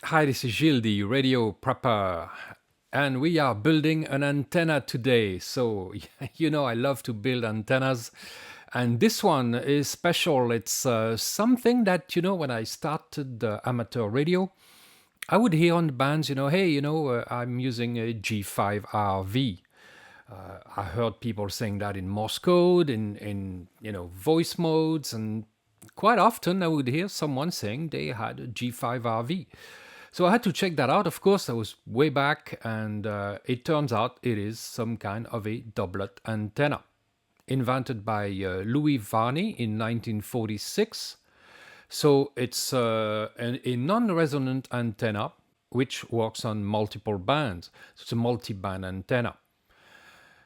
Hi, this is Gilles, the radio prepper, and we are building an antenna today. So, I love to build antennas, and this one is special. It's something that, when I started amateur radio, I would hear on the bands, hey, I'm using a G5RV. I heard people saying that in Morse code, in voice modes, and quite often I would hear someone saying they had a G5RV. So I had to check that out. Of course, I was way back, and it turns out it is some kind of a doublet antenna invented by Louis Varney in 1946. So it's a non-resonant antenna which works on multiple bands. So it's a multi-band antenna.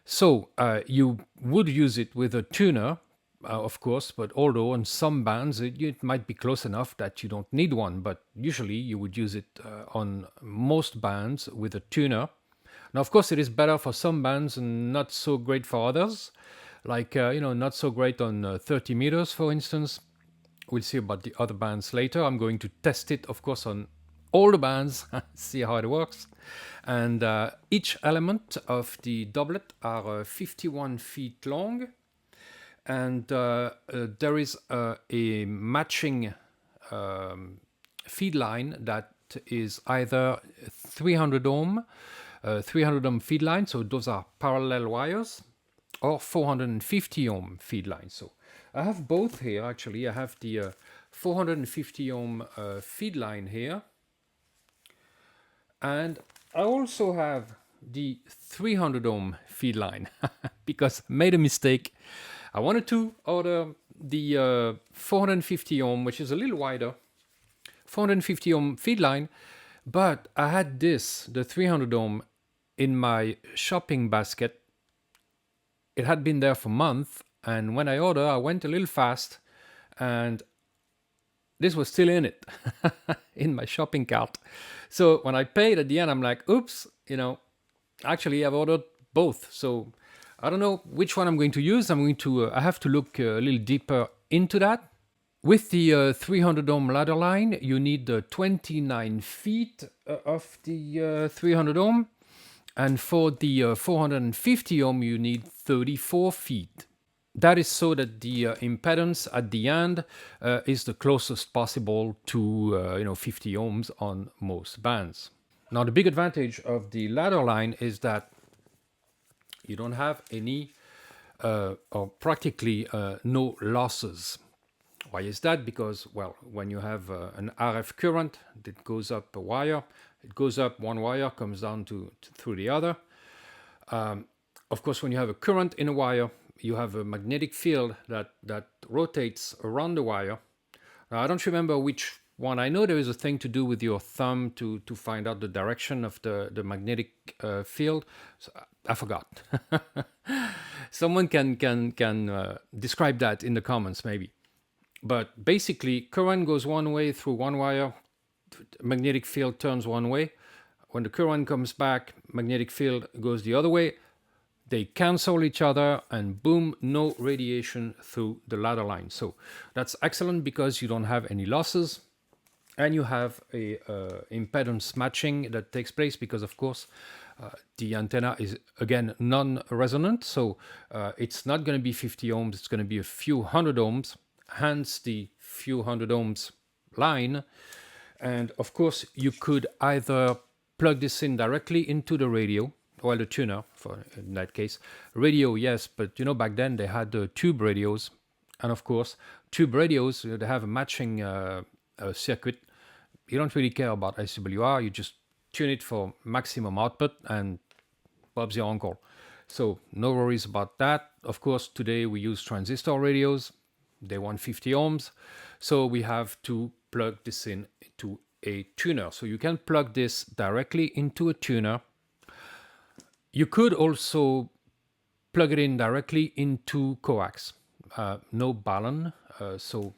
So you would use it with a tuner, of course, but although on some bands it might be close enough that you don't need one, but usually you would use it on most bands with a tuner. Now, of course, it is better for some bands and not so great for others, like, not so great on 30 meters, for instance. We'll see about the other bands later. I'm going to test it, of course, on all the bands, see how it works. And each element of the doublet are 51 feet long. And there is a matching feed line that is either 300 ohm feed line, so those are parallel wires, or 450 ohm feed line. So I have both here actually. I have the 450 ohm feed line here, and I also have the 300 ohm feed line because I made a mistake. I wanted to order the 450 ohm, which is a little wider, 450 ohm feed line, but I had the 300 ohm, in my shopping basket. It had been there for months, and when I ordered, I went a little fast, and this was still in it, in my shopping cart. So when I paid at the end, I'm like, oops, actually I've ordered both. So I don't know which one I'm going to use. I have to look a little deeper into that. With the 300 ohm ladder line, you need 29 feet of the 300 ohm. And for the 450 ohm, you need 34 feet. That is so that the impedance at the end is the closest possible to 50 ohms on most bands. Now, the big advantage of the ladder line is that you don't have any or practically no losses. Why is that? Because, well, when you have an RF current that goes up a wire, it goes up one wire, comes down through the other. Of course, when you have a current in a wire, you have a magnetic field that rotates around the wire. Now, I don't remember which one. I know there is a thing to do with your thumb to find out the direction of the magnetic field. So I forgot. Someone can describe that in the comments, maybe. But basically, current goes one way through one wire, magnetic field turns one way. When the current comes back, magnetic field goes the other way. They cancel each other, and boom, no radiation through the ladder line. So that's excellent because you don't have any losses, and you have a impedance matching that takes place because, of course, the antenna is, again, non-resonant. So it's not going to be 50 ohms. It's going to be a few hundred ohms, hence the few hundred ohms line. And of course, you could either plug this in directly into the radio, well, the tuner, for in that case. Radio, yes, but back then they had tube radios. And of course, tube radios, they have a matching circuit. You don't really care about ICWR, you just tune it for maximum output, and Bob's your uncle. So no worries about that. Of course, today we use transistor radios. They want 50 ohms. So we have to plug this in to a tuner. So you can plug this directly into a tuner. You could also plug it in directly into coax. No balun, so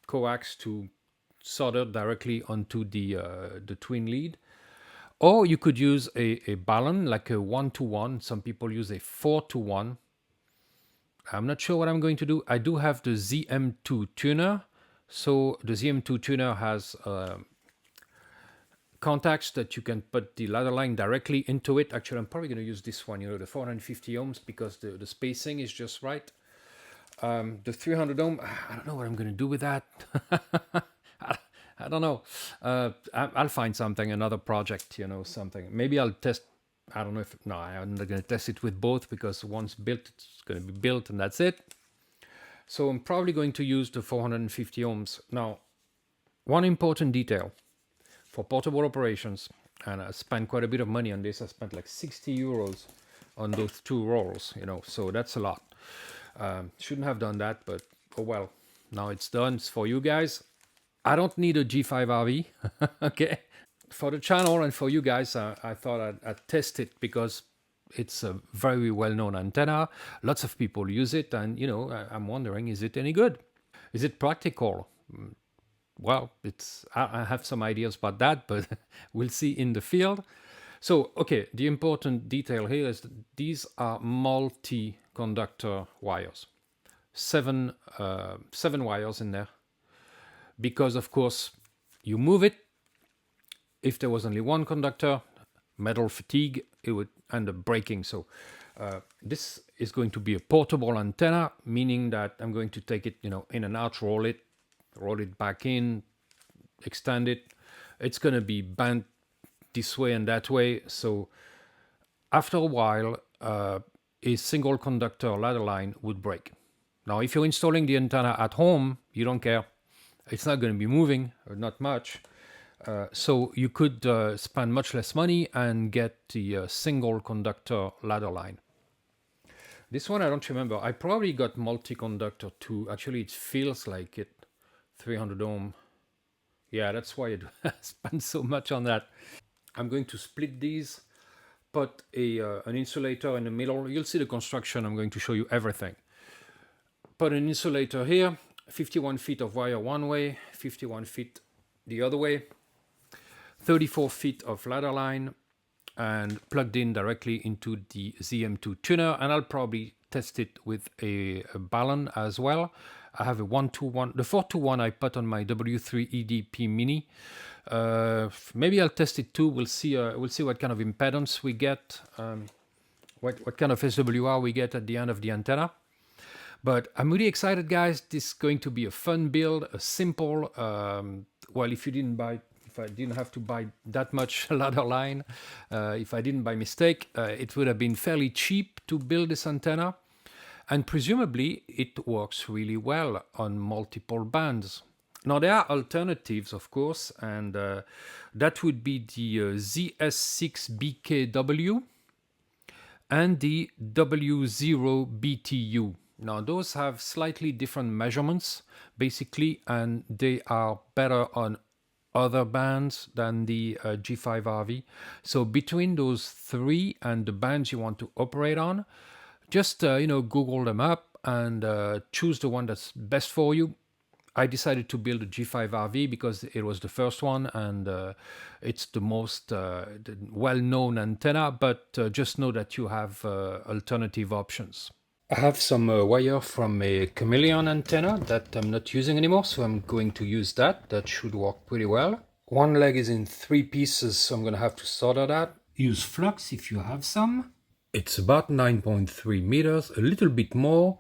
coax to solder directly onto the twin lead. Or you could use a balun, like a 1-to-1. Some people use a 4-to-1. I'm not sure what I'm going to do. I do have the ZM2 tuner. So the ZM2 tuner has contacts that you can put the ladder line directly into it. Actually, I'm probably going to use this one, the 450 ohms, because the spacing is just right. The 300 ohm, I don't know what I'm going to do with that. I don't know. I'll find something, another project, something. Maybe I'll test. I don't know if, no, I'm not going to test it with both, because once built, it's going to be built and that's it. So I'm probably going to use the 450 ohms. Now, one important detail for portable operations, and I spent quite a bit of money on this. I spent like 60 euros on those 2 rolls, so that's a lot. Shouldn't have done that, but oh well. Now it's done. It's for you guys. I don't need a G5RV, okay? For the channel and for you guys, I thought I'd test it, because it's a very well-known antenna. Lots of people use it, and I'm wondering, is it any good? Is it practical? Well, I have some ideas about that, but we'll see in the field. So, okay, the important detail here is that these are multi-conductor wires. 7 wires in there, because of course you move it. If there was only one conductor, metal fatigue, it would end up breaking. So this is going to be a portable antenna, meaning that I'm going to take it, in and out, roll it back in, extend it. It's going to be bent this way and that way. So after a while, a single conductor ladder line would break. Now, if you're installing the antenna at home, you don't care. It's not going to be moving, or not much. So you could spend much less money and get the single conductor ladder line. This one I don't remember. I probably got multi-conductor too. Actually, it feels like it. 300 ohm. Yeah, that's why I spent so much on that. I'm going to split these, put an insulator in the middle. You'll see the construction. I'm going to show you everything. Put an insulator here, 51 feet of wire one way, 51 feet the other way, 34 feet of ladder line, and plugged in directly into the ZM2 tuner. And I'll probably test it with a balun as well. I have a 1-to-1. The 4-to-1 I put on my W3 EDP Mini. Maybe I'll test it too. We'll see what kind of impedance we get, what kind of SWR we get at the end of the antenna. But I'm really excited, guys. This is going to be a fun build, a simple. Well, if I didn't have to buy that much ladder line, if I didn't by mistake, it would have been fairly cheap to build this antenna. And presumably it works really well on multiple bands. Now there are alternatives, of course, and that would be the ZS6BKW and the W0BTU. Now those have slightly different measurements, basically, and they are better on other bands than the G5RV. So between those 3 and the bands you want to operate on, just Google them up and choose the one that's best for you. I decided to build a G5RV because it was the first one, and it's the most well-known antenna, but just know that you have alternative options. I have some wire from a Chameleon antenna that I'm not using anymore, so I'm going to use that. That should work pretty well. One leg is in 3 pieces, so I'm going to have to solder that. Use flux if you have some. It's about 9.3 meters, a little bit more,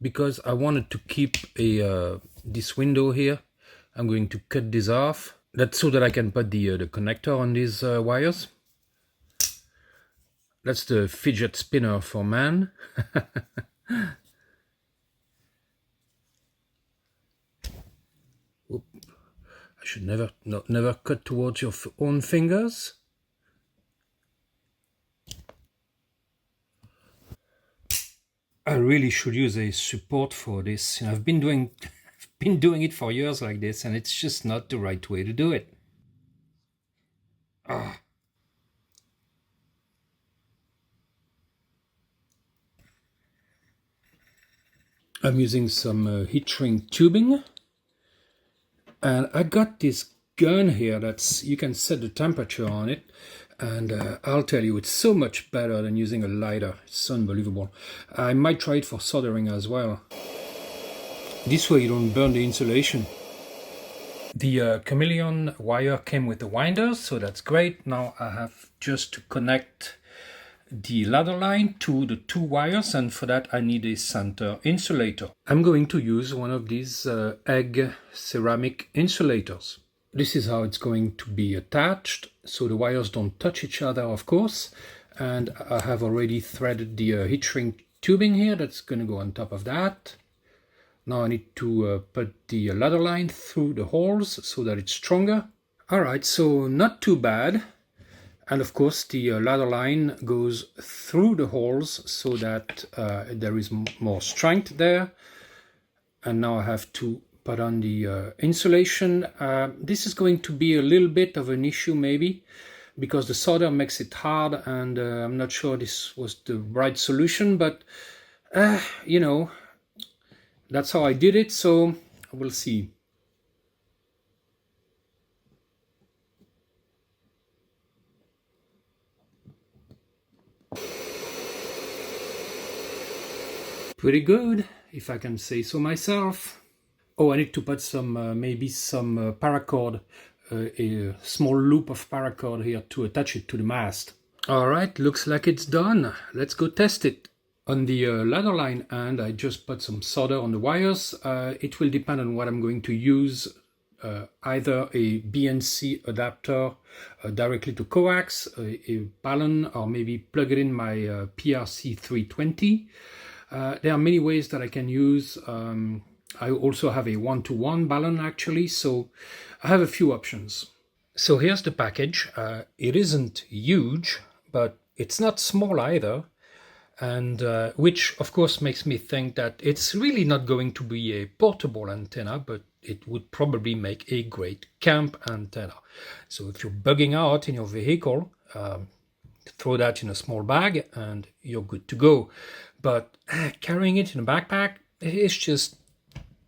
because I wanted to keep this window here. I'm going to cut this off. That's so that I can put the connector on these wires. That's the fidget spinner for man. Oop. I should never cut towards your own fingers. I really should use a support for this. I've been doing it for years like this, and it's just not the right way to do it. I'm using some heat shrink tubing, and I got this gun here that's, you can set the temperature on it, and I'll tell you, it's so much better than using a lighter. It's unbelievable. I might try it for soldering as well. This way you don't burn the insulation. The chameleon wire came with the winders, so that's great. Now I have just to connect the ladder line to the two wires, and for that I need a center insulator. I'm going to use one of these egg ceramic insulators. This is how it's going to be attached, so the wires don't touch each other, of course. And I have already threaded the heat shrink tubing here that's going to go on top of that. Now I need to put the ladder line through the holes so that it's stronger. Alright, so not too bad. And of course the ladder line goes through the holes so that there is more strength there. And now I have to put on the insulation. This is going to be a little bit of an issue maybe, because the solder makes it hard, and I'm not sure this was the right solution, but you know, that's how I did it, so we'll see. Pretty good, if I can say so myself. Oh, I need to put some, maybe some paracord, a small loop of paracord here to attach it to the mast. Alright, looks like it's done. Let's go test it. On the ladder line end, I just put some solder on the wires. It will depend on what I'm going to use. Either a BNC adapter directly to coax, a balun, or maybe plug it in my PRC 320. There are many ways that I can use. I also have a 1-to-1 balun actually, so I have a few options. So here's the package. It isn't huge, but it's not small either, and which of course makes me think that it's really not going to be a portable antenna, but it would probably make a great camp antenna. So if you're bugging out in your vehicle, throw that in a small bag and you're good to go. But carrying it in a backpack is just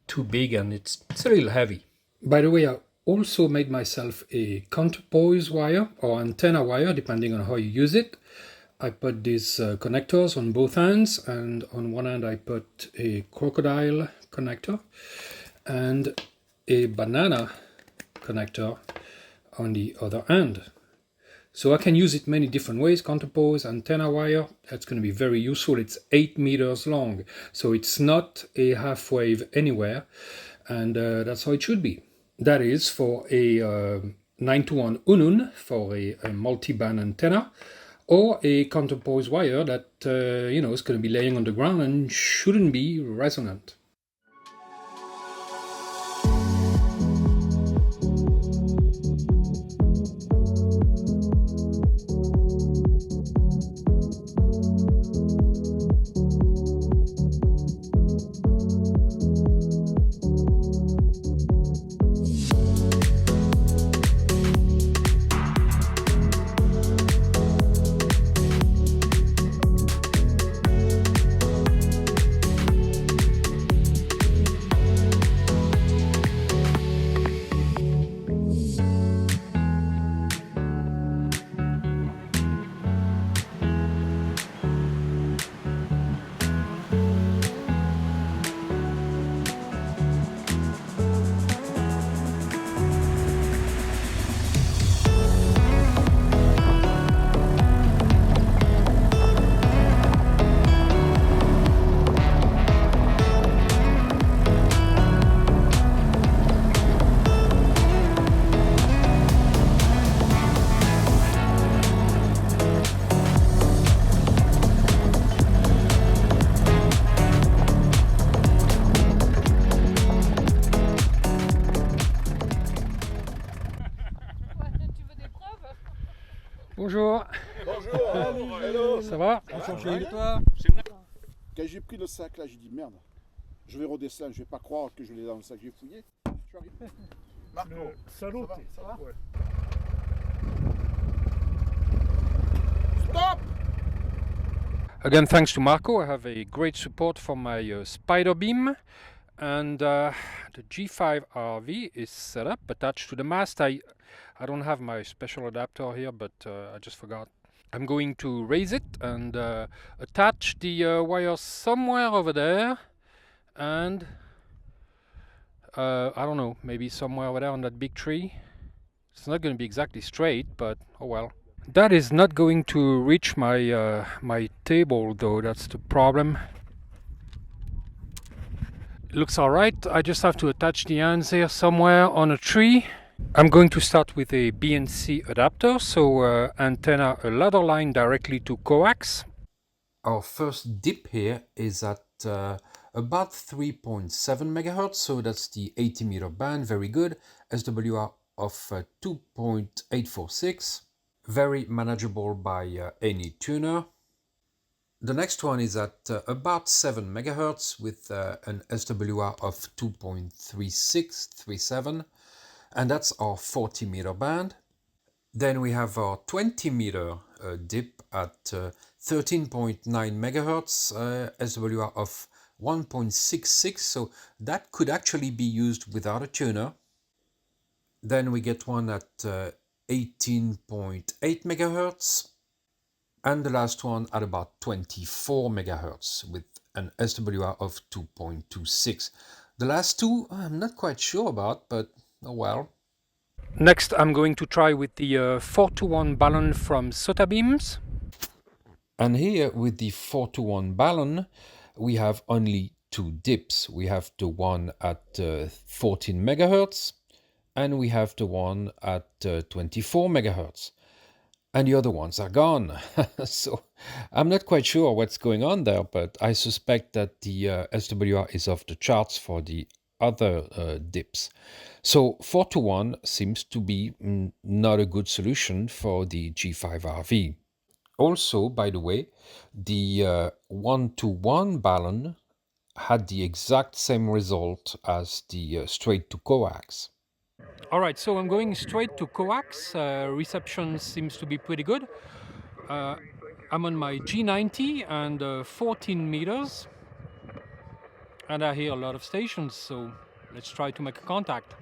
too big, and it's a little heavy. By the way, I also made myself a counterpoise wire or antenna wire, depending on how you use it. I put these connectors on both ends, and on one end I put a crocodile connector and a banana connector on the other end. So I can use it many different ways. Counterpose, antenna wire, that's going to be very useful. It's 8 meters long, so it's not a half wave anywhere, and that's how it should be. That is for a 9-to-1 Unun for a multi-band antenna, or a counterpose wire that you know, is going to be laying on the ground and shouldn't be resonant. Bonjour. Bonjour. Hello. Ça va? Enchanté. Toi? Quand j'ai pris le sac là, j'ai dit merde, je vais redescendre, je vais pas croire que je l'ai dans le sac, j'ai fouillé. Je suis arrivé. Marco, Salaud, ça va ouais. Stop! Again, thanks to Marco, I have a great support for my spider beam, and the G5RV is set up, attached to the mast. I don't have my special adapter here, but I just forgot. I'm going to raise it and attach the wire somewhere over there, and I don't know, maybe somewhere over there on that big tree. It's not going to be exactly straight, but oh well. That is not going to reach my my table though, that's the problem. It looks alright, I just have to attach the ends here somewhere on a tree. I'm going to start with a BNC adapter, so antenna a ladder line directly to coax. Our first dip here is at about 3.7 megahertz, so that's the 80 meter band, very good. SWR of 2.846, very manageable by any tuner. The next one is at about 7 megahertz with an SWR of 2.3637, and that's our 40 meter band. Then we have our 20 meter dip at 13.9 megahertz, SWR of 1.66, so that could actually be used without a tuner. Then we get one at 18.8 megahertz, and the last one at about 24 megahertz with an SWR of 2.26. The last two I'm not quite sure about, but oh well. Next I'm going to try with the 4-to-1 balun from Sotabeams. And here with the 4-to-1 balun we have only two dips. We have the one at 14 megahertz and we have the one at 24 megahertz. And the other ones are gone. So I'm not quite sure what's going on there, but I suspect that the SWR is off the charts for the other dips. So 4-to-1 seems to be not a good solution for the G5RV. Also, by the way, the 1-to-1 balun had the exact same result as the straight to coax. Alright, so I'm going straight to coax. Reception seems to be pretty good. I'm on my G90 and 14 meters. And I hear a lot of stations, so let's try to make a contact.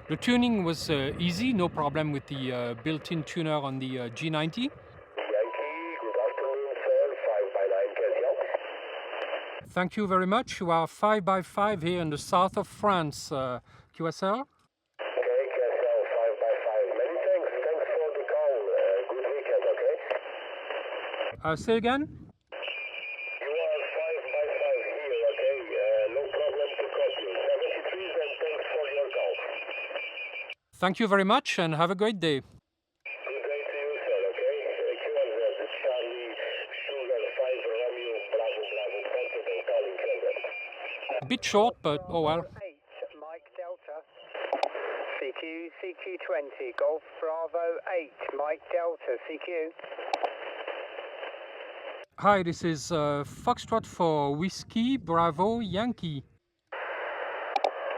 The tuning was easy, no problem with the built-in tuner on the G90. Yankee, good afternoon, sir. 5x9 QSL. Thank you very much. You are 5x5 here in the south of France, QSL. Okay, QSL 5x5. Many thanks. Thanks for the call. Good weekend, okay? Say again? You are 5x5 here, okay? No problem to cut you. 73 and thanks for your call. Thank you very much and have a great day. Good day to you, sir, okay? QSL, Charlie, Sugar, 5, Romeo, Bravo, Bravo, Confident, calling Cleveland. A bit short, but oh well. 8, Mike Delta. CQ20, Golf Bravo 8, Mike Delta, CQ. Hi, this is Foxtrot for Whiskey Bravo Yankee.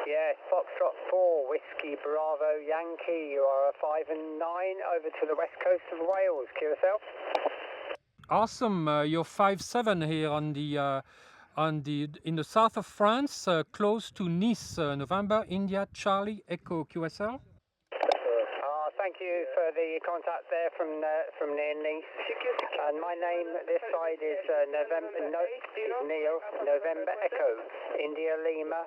Yes, Foxtrot 4, Whiskey Bravo Yankee. You are a 5 and 9 over to the west coast of Wales, QSL. Awesome, you're 5-7 here on the in the south of France, close to Nice, November, India, Charlie, Echo, QSL. Thank you for the contact there from near Nice. And my name this side is Neil, November Echo, India Lima.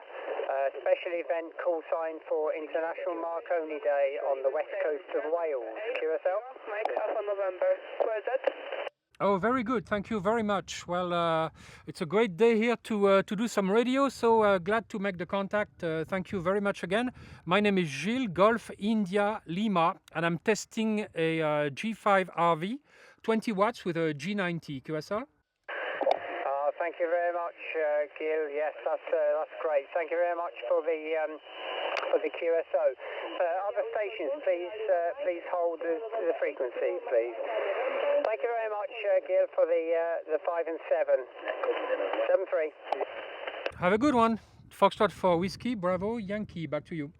Special event call sign for International Marconi Day on the west coast of Wales. QSL? Mike Alpha November. Where is that? Oh, very good. Thank you very much. Well, it's a great day here to do some radio, so glad to make the contact. Thank you very much again. My name is Gilles, Golf India Lima, and I'm testing a G5RV, 20 watts with a G90 QSL. Thank you very much, Gil. Yes, that's great. Thank you very much for the QSO. Other stations, please hold the frequency, please. Thank you very much, Gil, for the 5 and 7. 7-3. Have a good one. Foxtrot for Whiskey, Bravo, Yankee. Back to you.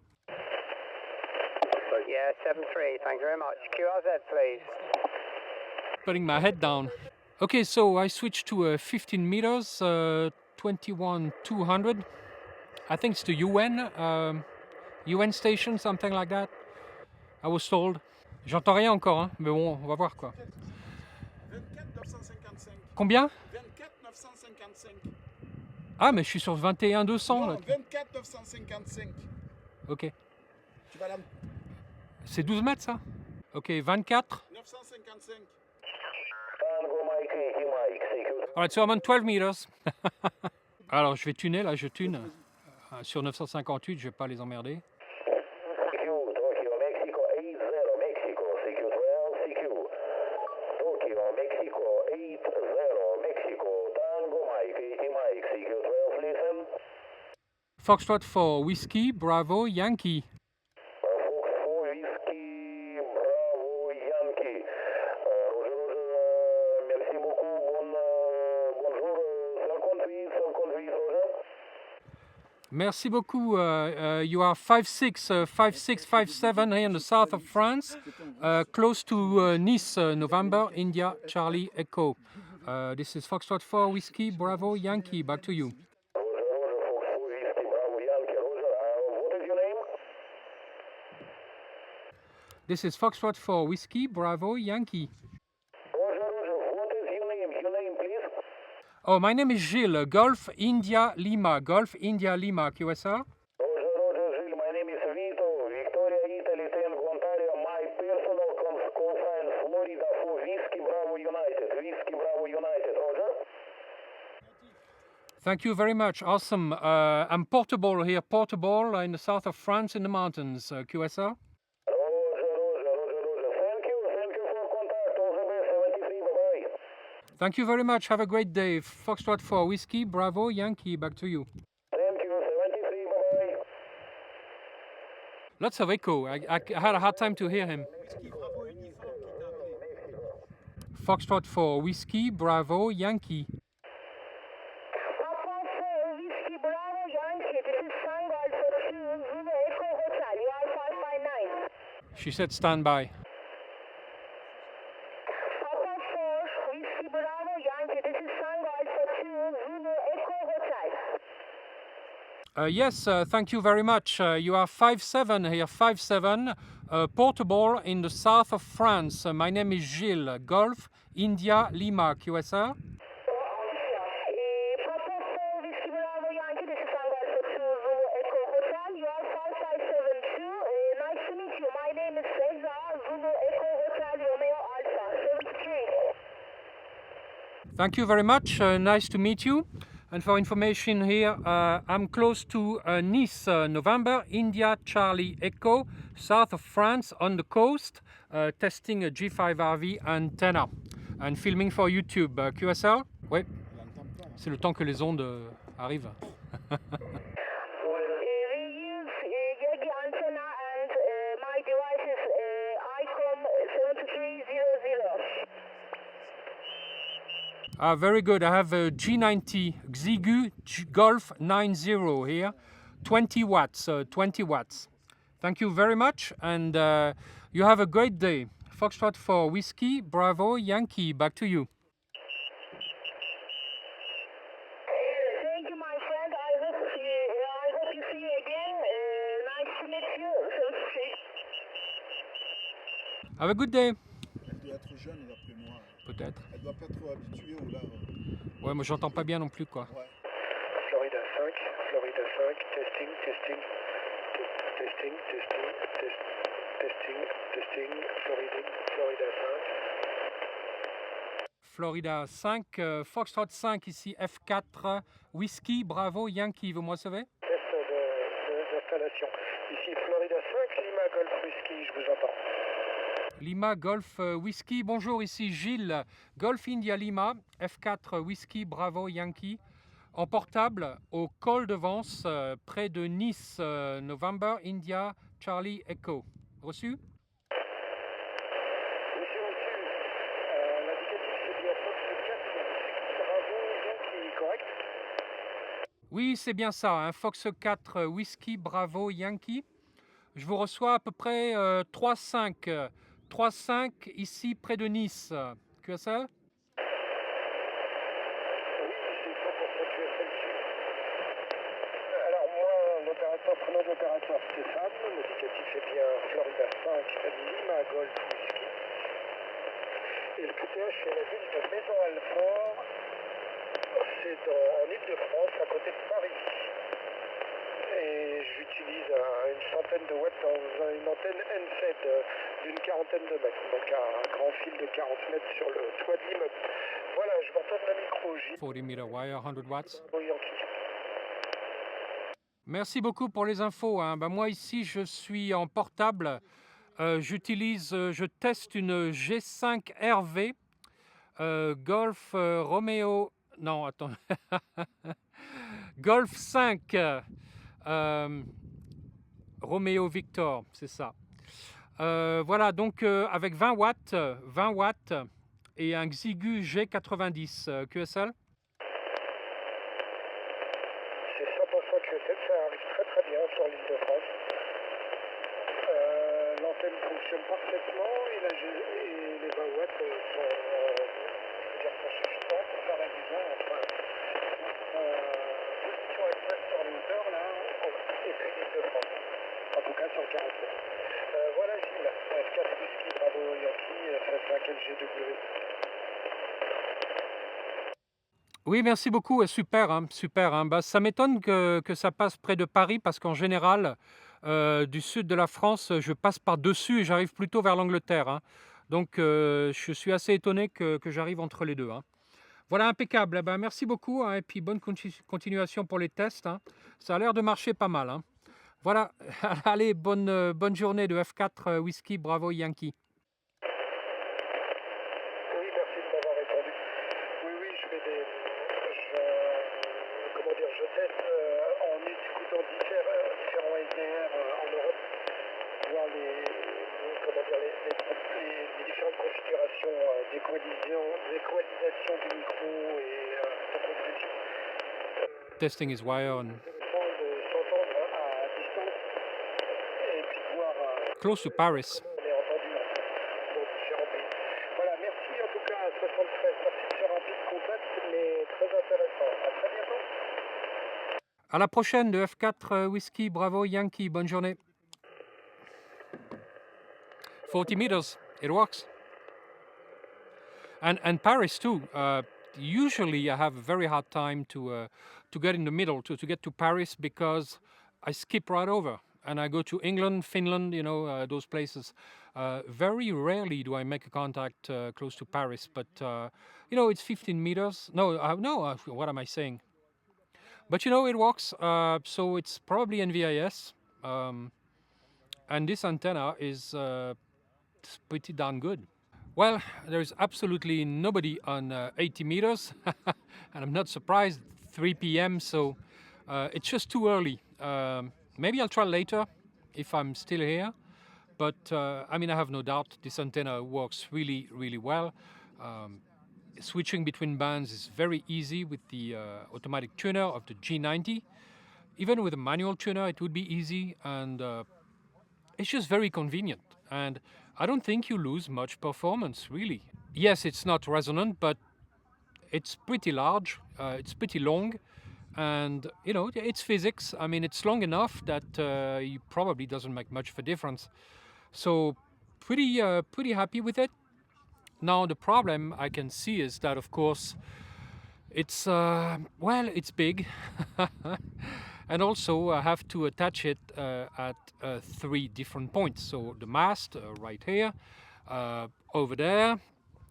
Yeah, 7-3. Thank you very much. QRZ, please. Putting my head down. Okay, so I switched to 15 meters, 21-200. I think it's the UN station, something like that. I was told. J'entends rien encore, hein, mais bon, on va voir quoi. 24 955. Combien? 24 955. Ah, mais je suis sur 21 200. Non, Là. 24 955. Ok. Tu vas là. C'est 12 mètres ça? Ok, 24. 955. Tango Mike, Mike, CQ. Alright, so I'm on 12 meters. Alors je vais tuner là, je tune. Sur 958, je vais pas les emmerder. CQ, Tokyo, Mexico, 80, Mexico, CQ12, CQ. Tokyo, Mexico, 80, Mexico, Tango Mike, Mike, CQ12, listen. Foxtrot 4, Whiskey, Bravo, Yankee. Fox 4, Whiskey, Bravo, Yankee. Roger, Roger, merci beaucoup, bonjour, seul conduit, Roger. Merci beaucoup. You are 5'6", 5'6", 5'7" here in the south of France, close to Nice, November, India, Charlie, Echo. This is Foxtrot 4, Whiskey, Bravo, Yankee. Back to you. Roger, Fox 4, Whiskey, Bravo, Yankee. Roger, what is your name? This is Foxtrot 4, Whiskey, Bravo, Yankee. Roger, what is your name? Your name, please? Oh, my name is Gilles, Golf India Lima, Golf India Lima, QSR. Roger, Gilles, my name is Vito, Victoria, Italy, Tango, Ontario. My personal call sign, Florida for Whiskey, Bravo, United. Whiskey, Bravo, United. Roger. Thank you very much. Awesome. I'm portable here, portable in the south of France in the mountains, QSR. Roger. Thank you for contact. All the best. 73, bye-bye. Thank you very much. Have a great day. Foxtrot 4, Whiskey, Bravo, Yankee. Back to you. Thank you, 73, bye-bye. Lots of echo. I had a hard time to hear him. Foxtrot 4, Whiskey, Bravo, Yankee. Papa 4, Whiskey Bravo Yankee. This is Tango Alpha 2, Zulu Echo Hotel. You are 559. She said standby. Papa 4, Whiskey Bravo Yankee. This is Tango Alpha 2, Zulu Echo Hotel. Yes, thank you very much. You are 5'7" here, 5'7", portable in the south of France. My name is Gilles, Golf, India, Lima, QSR. Papa 4, Whiskey Bravo Yankee. This is Tango Alpha 2, Zulu Echo Hotel. You are 5572. Nice to meet you. My name is Cesar, Zulu Echo Hotel, Romeo Alpha 73. Thank you very much. Nice to meet you. And for information here, I'm close to Nice, November, India, Charlie, Echo, south of France, on the coast, testing a G5RV antenna and filming for YouTube. QSR? Oui. C'est le temps que les ondes arrivent. We use Yagi antenna and my device is ICOM 7300. Very good. I have a G90 Xigu Golf 90 here, 20 watts, 20 watts. Thank you very much, and you have a great day. Foxtrot 4, Whiskey, Bravo, Yankee. Back to you. Thank you, my friend. I hope you see you again. Nice to meet you. 73. Have a good day. Elle doit être jeune d'après moi. Peut-être. Elle doit pas être trop habituée au large. Ouais, moi j'entends pas bien non plus, quoi. Ouais. Florida 5, testing, Florida Florida 5. 5, Foxtrot 5 ici, F4, Whiskey, Bravo, Yankee, vous me recevez? Test d'installation. Ici Florida 5, Lima Golf Whisky, je vous entends. Lima, Golf, Whiskey, bonjour, ici Gilles, Golf India Lima, F4, Whiskey, Bravo, Yankee, en portable au col de Vence, près de Nice, November, India, Charlie, Echo. Reçu? Monsieur reçu, l'indicatif c'est bien Fox 4, Bravo, Yankee, correct? Oui, c'est bien ça, hein, Fox 4, Whiskey, Bravo, Yankee. Je vous reçois à peu près 3,5 ici près de Nice. QSL? Oui, c'est 100% QSL ici. Alors moi, prénom d'opérateur Stéphane, l'indicatif est bien Florida 5, Lima Golf Whisky. Et le QTH c'est la ville de Maison-Alfort, c'est en Ile-de-France, à côté de Paris. Et j'utilise une centaine de watts dans une antenne N7 d'une quarantaine de mètres, donc un grand fil de 40 mètres sur le toit de l'immeuble. Voilà, je vous retourne le micro. 40-meter wire, 100 watts. Yankee. Merci beaucoup pour les infos, hein. Ben, moi ici je suis en portable, je teste une G5RV Golf Romeo, non attends, Golf 5 Romeo Victor, c'est ça. Voilà, donc avec 20 watts et un Xigu G90 QSL. C'est 100% QSL, ça arrive très très bien sur l'île de France. L'antenne fonctionne parfaitement et, et les 20 watts sont, sont suffisants pour faire la liaison entre position exacte sur les hauteurs là, et puis l'île de France. En tout cas sur le 47. Voilà Gilles, F4 Whisky Bravo Yankee, F5 LGW. Oui, merci beaucoup, super, hein, super. Hein. Bah, ça m'étonne que ça passe près de Paris parce qu'en général, du sud de la France, je passe par-dessus et j'arrive plutôt vers l'Angleterre. Hein. Donc, je suis assez étonné que j'arrive entre les deux. Hein. Voilà, impeccable. Eh ben, merci beaucoup hein, et puis bonne continuation pour les tests. Hein. Ça a l'air de marcher pas mal. Hein. Voilà, allez, bonne journée de F4 Whisky Bravo Yankee. Oui, merci de m'avoir répondu. Oui, je fais je teste en écoutant différents SDR en Europe, voir les différentes configurations d'équalisation du micro et de compression. Testing his wire on De s'entendre à distance et puis de voir close to Paris. comment on est entendu dans différents pays. Voilà, merci en tout cas à 73. Merci de ce rapide contact, mais très intéressant. À très bientôt. À la prochaine de F4 Whisky Bravo Yankee. Bonne journée. 40 meters, it works. And Paris too. Usually I have a very hard time to get in the middle, to get to Paris because I skip right over. And I go to England, Finland, you know, those places. Very rarely do I make a contact close to Paris. But, you know, it's 15 meters. No, what am I saying? But, you know, it works. So it's probably NVIS. And this antenna is pretty darn good. Well, there's absolutely nobody on 80 meters. And I'm not surprised, 3 p.m. So it's just too early. Maybe I'll try later if I'm still here. But I mean, I have no doubt this antenna works really, really well. Switching between bands is very easy with the automatic tuner of the G90. Even with a manual tuner, it would be easy, and it's just very convenient. And I don't think you lose much performance, really. Yes, it's not resonant, but it's pretty large, it's pretty long, and, you know, it's physics. I mean, it's long enough that it probably doesn't make much of a difference. So, pretty happy with it. Now, the problem I can see is that, of course, it's, well, it's big. And also I have to attach it at 3 different points. So the mast right here, over there,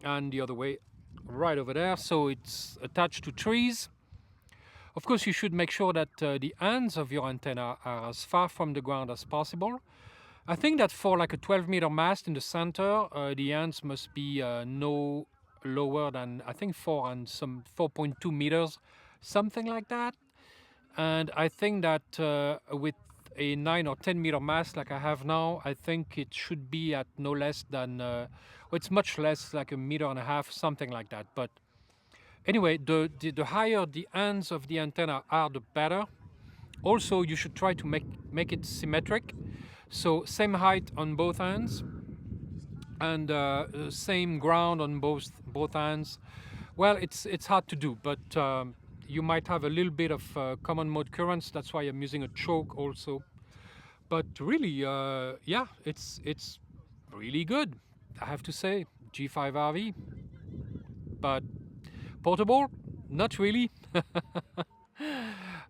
and the other way right over there. So it's attached to trees. Of course, you should make sure that the ends of your antenna are as far from the ground as possible. I think that for like a 12-meter mast in the center, the ends must be no lower than, I think, 4 and some 4.2 meters, something like that. And I think that with a 9 or 10 meter mast like I have now, I think it should be at no less than, well, it's much less, like 1.5 meters, something like that. But anyway, the higher the ends of the antenna are, the better. Also, you should try to make it symmetric. So same height on both ends and same ground on both ends. Well, it's hard to do, but you might have a little bit of common mode currents. That's why I'm using a choke also. But really, yeah, it's really good, I have to say. G5RV, but portable, not really.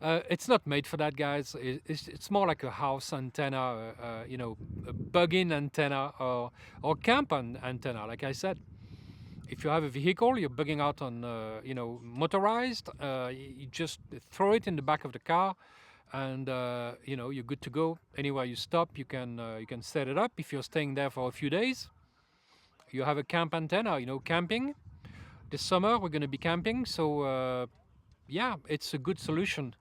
It's not made for that, guys. It's more like a house antenna, you know, a bug-in antenna or camp antenna, like I said. If you have a vehicle, you're bugging out on, you know, motorized, you just throw it in the back of the car and, you know, you're good to go. Anywhere you stop, you can set it up. If you're staying there for a few days, you have a camp antenna, you know, camping. This summer, we're going to be camping. So, yeah, it's a good solution.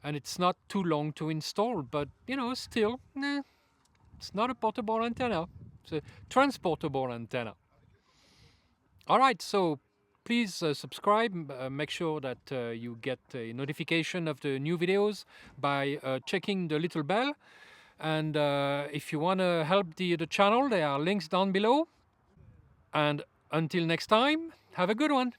And it's not too long to install, but, you know, still, it's not a portable antenna. It's a transportable antenna. All right, so please subscribe. Make sure that you get a notification of the new videos by checking the little bell. And if you want to help the channel, there are links down below. And until next time, have a good one.